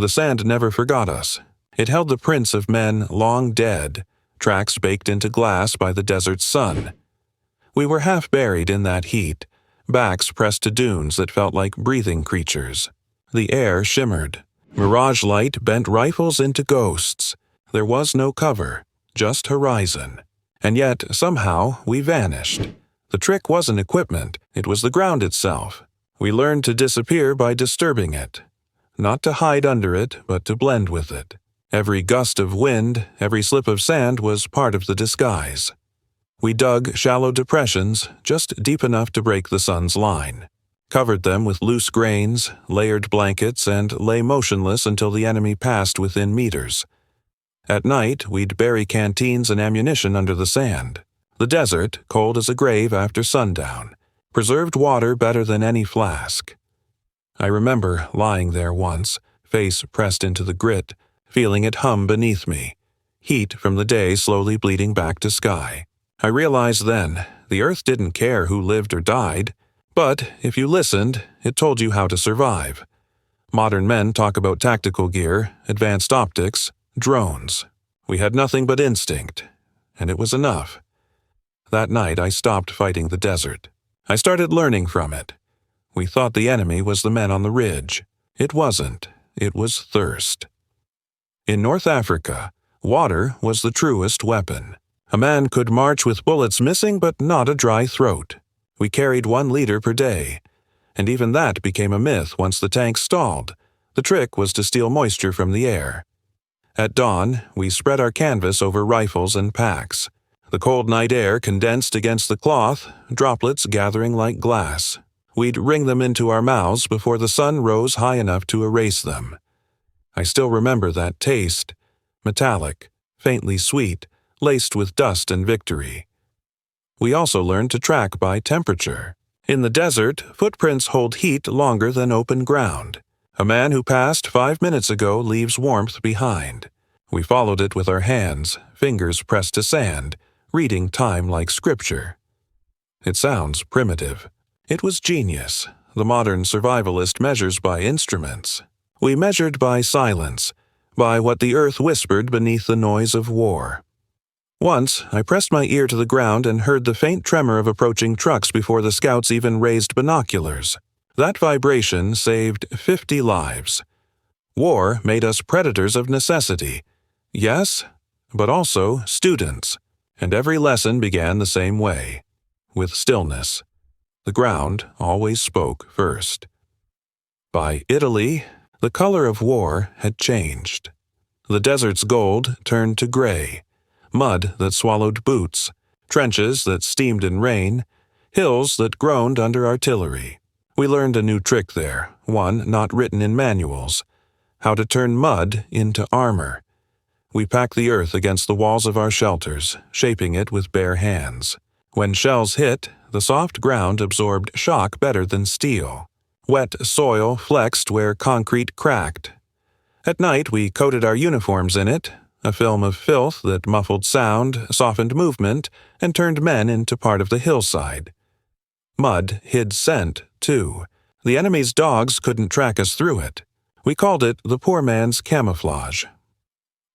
The sand never forgot us. It held the prints of men long dead, tracks baked into glass by the desert's sun. We were half buried in that heat, backs pressed to dunes that felt like breathing creatures. The air shimmered. Mirage light bent rifles into ghosts. There was no cover, just horizon. And yet, somehow, we vanished. The trick wasn't equipment, it was the ground itself. We learned to disappear by disturbing it. Not to hide under it, but to blend with it. Every gust of wind, every slip of sand was part of the disguise. We dug shallow depressions, just deep enough to break the sun's line. Covered them with loose grains, layered blankets, and lay motionless until the enemy passed within meters. At night, we'd bury canteens and ammunition under the sand. The desert, cold as a grave after sundown, preserved water better than any flask. I remember lying there once, face pressed into the grit, feeling it hum beneath me, heat from the day slowly bleeding back to sky. I realized then, the earth didn't care who lived or died, but if you listened, it told you how to survive. Modern men talk about tactical gear, advanced optics, drones. We had nothing but instinct, and it was enough. That night I stopped fighting the desert. I started learning from it. We thought the enemy was the men on the ridge. It wasn't. It was thirst. In North Africa, water was the truest weapon. A man could march with bullets missing but not a dry throat. We carried 1 liter per day, and even that became a myth once the tank stalled. The trick was to steal moisture from the air. At dawn, we spread our canvas over rifles and packs. The cold night air condensed against the cloth, droplets gathering like glass. We'd wring them into our mouths before the sun rose high enough to erase them. I still remember that taste, metallic, faintly sweet, laced with dust and victory. We also learned to track by temperature. In the desert, footprints hold heat longer than open ground. A man who passed 5 minutes ago leaves warmth behind. We followed it with our hands, fingers pressed to sand, reading time like scripture. It sounds primitive. It was genius. The modern survivalist measures by instruments. We measured by silence, by what the earth whispered beneath the noise of war. Once, I pressed my ear to the ground and heard the faint tremor of approaching trucks before the scouts even raised binoculars. That vibration saved 50 lives. War made us predators of necessity. Yes, but also students. And every lesson began the same way, with stillness. The ground always spoke first. By Italy, the color of war had changed. The desert's gold turned to gray, mud that swallowed boots, trenches that steamed in rain, hills that groaned under artillery. We learned a new trick there, one not written in manuals: how to turn mud into armor. We packed the earth against the walls of our shelters, shaping it with bare hands. When shells hit, the soft ground absorbed shock better than steel. Wet soil flexed where concrete cracked. At night, we coated our uniforms in it, a film of filth that muffled sound, softened movement, and turned men into part of the hillside. Mud hid scent, too. The enemy's dogs couldn't track us through it. We called it the poor man's camouflage.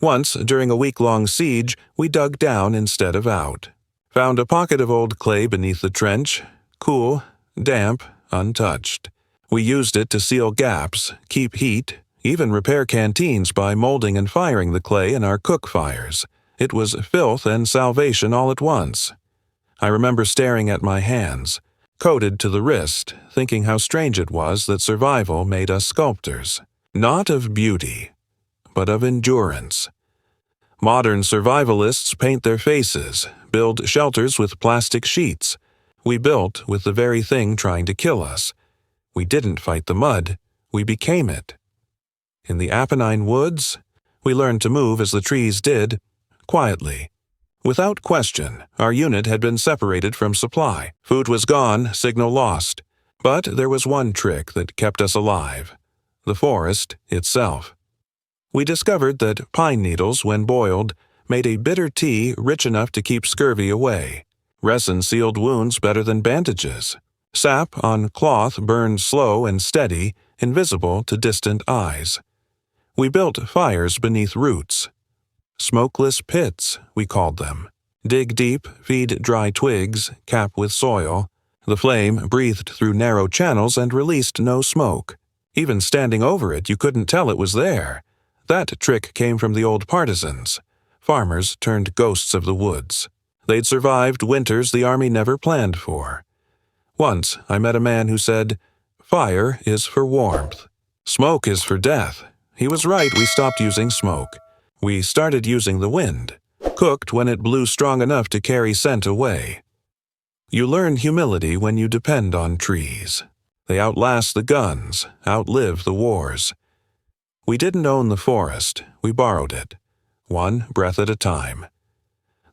Once, during a week-long siege, we dug down instead of out. Found a pocket of old clay beneath the trench, cool, damp, untouched. We used it to seal gaps, keep heat, even repair canteens by molding and firing the clay in our cook fires. It was filth and salvation all at once. I remember staring at my hands, coated to the wrist, thinking how strange it was that survival made us sculptors. Not of beauty, but of endurance. Modern survivalists paint their faces, build shelters with plastic sheets. We built with the very thing trying to kill us. We didn't fight the mud, we became it. In the Apennine woods, we learned to move as the trees did, quietly. Without question, our unit had been separated from supply. Food was gone, signal lost. But there was one trick that kept us alive: the forest itself. We discovered that pine needles, when boiled, made a bitter tea rich enough to keep scurvy away. Resin sealed wounds better than bandages. Sap on cloth burned slow and steady, invisible to distant eyes. We built fires beneath roots. Smokeless pits, we called them. Dig deep, feed dry twigs, cap with soil. The flame breathed through narrow channels and released no smoke. Even standing over it, you couldn't tell it was there. That trick came from the old partisans, farmers turned ghosts of the woods. They'd survived winters the army never planned for. Once I met a man who said, "Fire is for warmth. Smoke is for death." He was right. We stopped using smoke. We started using the wind, cooked when it blew strong enough to carry scent away. You learn humility when you depend on trees. They outlast the guns, outlive the wars. We didn't own the forest, we borrowed it, one breath at a time.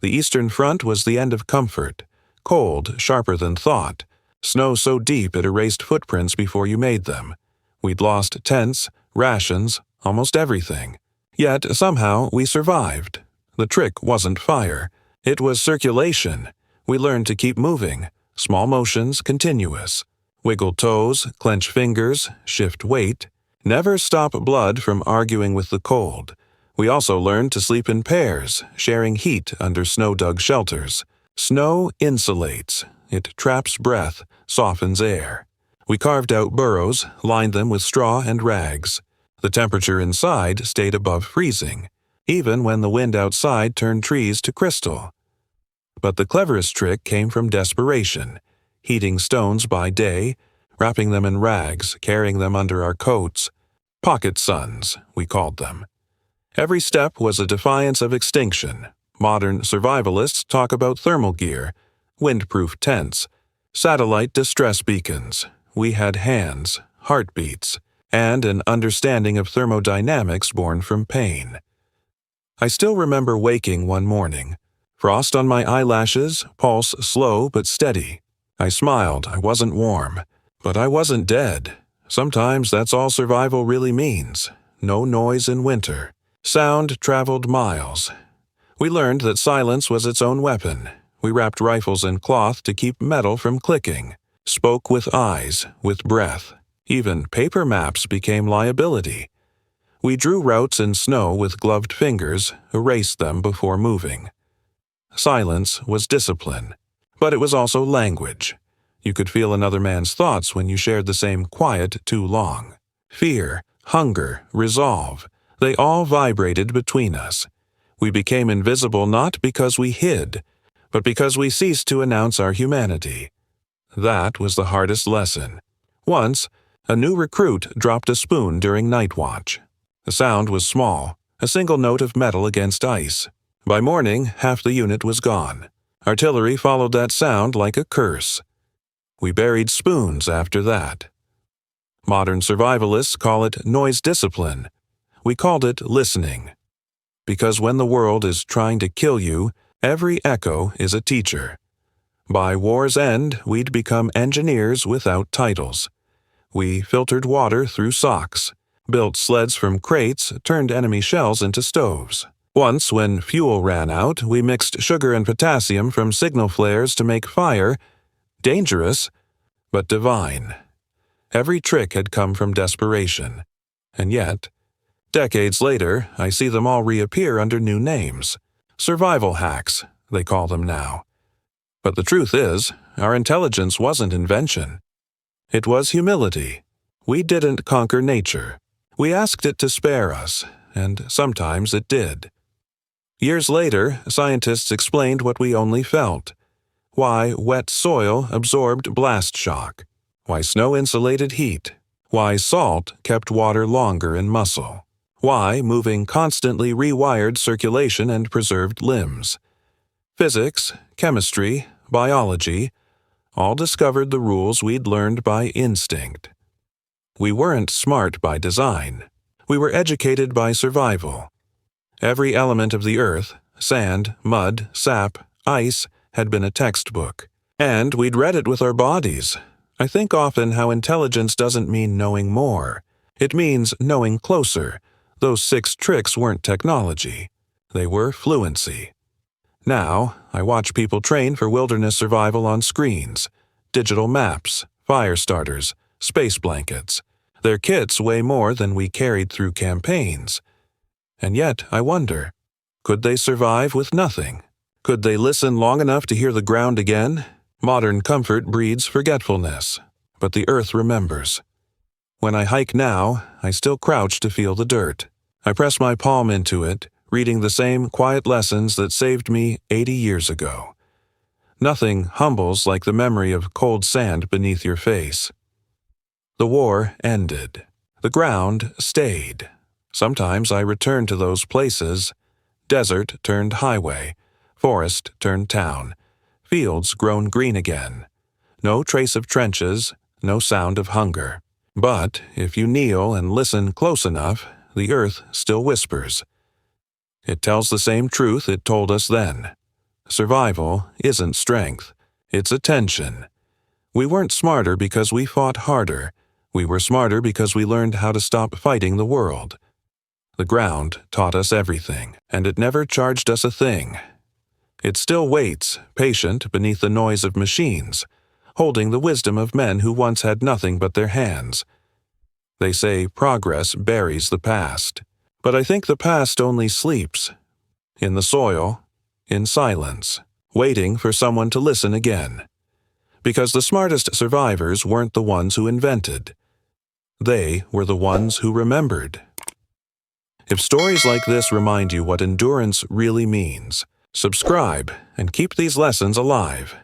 The Eastern Front was the end of comfort, cold, sharper than thought, snow so deep it erased footprints before you made them. We'd lost tents, rations, almost everything. Yet somehow we survived. The trick wasn't fire, it was circulation. We learned to keep moving, small motions, continuous. Wiggle toes, clench fingers, shift weight. Never stop blood from arguing with the cold. We also learned to sleep in pairs, sharing heat under snow-dug shelters. Snow insulates. It traps breath, softens air. We carved out burrows, lined them with straw and rags. The temperature inside stayed above freezing, even when the wind outside turned trees to crystal. But the cleverest trick came from desperation, heating stones by day, wrapping them in rags, carrying them under our coats. Pocket suns, we called them. Every step was a defiance of extinction. Modern survivalists talk about thermal gear, windproof tents, satellite distress beacons. We had hands, heartbeats, and an understanding of thermodynamics born from pain. I still remember waking one morning, frost on my eyelashes, pulse slow but steady. I smiled. I wasn't warm, but I wasn't dead. Sometimes that's all survival really means. No noise in winter. Sound traveled miles. We learned that silence was its own weapon. We wrapped rifles in cloth to keep metal from clicking. Spoke with eyes, with breath. Even paper maps became liability. We drew routes in snow with gloved fingers, erased them before moving. Silence was discipline, but it was also language. You could feel another man's thoughts when you shared the same quiet too long. Fear, hunger, resolve, they all vibrated between us. We became invisible not because we hid, but because we ceased to announce our humanity. That was the hardest lesson. Once, a new recruit dropped a spoon during night watch. The sound was small, a single note of metal against ice. By morning, half the unit was gone. Artillery followed that sound like a curse. We buried spoons after that. Modern survivalists call it noise discipline. We called it listening. Because when the world is trying to kill you, every echo is a teacher. By war's end, we'd become engineers without titles. We filtered water through socks, built sleds from crates, turned enemy shells into stoves. Once, when fuel ran out, we mixed sugar and potassium from signal flares to make fire. Dangerous, but divine. Every trick had come from desperation. And yet, decades later, I see them all reappear under new names. Survival hacks, they call them now. But the truth is, our intelligence wasn't invention. It was humility. We didn't conquer nature. We asked it to spare us, and sometimes it did. Years later, scientists explained what we only felt. Why wet soil absorbed blast shock. Why snow insulated heat. Why salt kept water longer in muscle. Why moving constantly rewired circulation and preserved limbs. Physics, chemistry, biology, all discovered the rules we'd learned by instinct. We weren't smart by design. We were educated by survival. Every element of the earth, sand, mud, sap, ice, had been a textbook. And we'd read it with our bodies. I think often how intelligence doesn't mean knowing more. It means knowing closer. Those 6 tricks weren't technology. They were fluency. Now, I watch people train for wilderness survival on screens. Digital maps, fire starters, space blankets. Their kits weigh more than we carried through campaigns. And yet, I wonder, could they survive with nothing? Could they listen long enough to hear the ground again? Modern comfort breeds forgetfulness, but the earth remembers. When I hike now, I still crouch to feel the dirt. I press my palm into it, reading the same quiet lessons that saved me 80 years ago. Nothing humbles like the memory of cold sand beneath your face. The war ended. The ground stayed. Sometimes I return to those places. Desert turned highway. Forest turned town. Fields grown green again. No trace of trenches, no sound of hunger. But if you kneel and listen close enough, the earth still whispers. It tells the same truth it told us then. Survival isn't strength, it's attention. We weren't smarter because we fought harder. We were smarter because we learned how to stop fighting the world. The ground taught us everything, and it never charged us a thing. It still waits, patient beneath the noise of machines, holding the wisdom of men who once had nothing but their hands. They say progress buries the past, but I think the past only sleeps. In the soil, in silence, waiting for someone to listen again. Because the smartest survivors weren't the ones who invented. They were the ones who remembered. If stories like this remind you what endurance really means, subscribe and keep these lessons alive.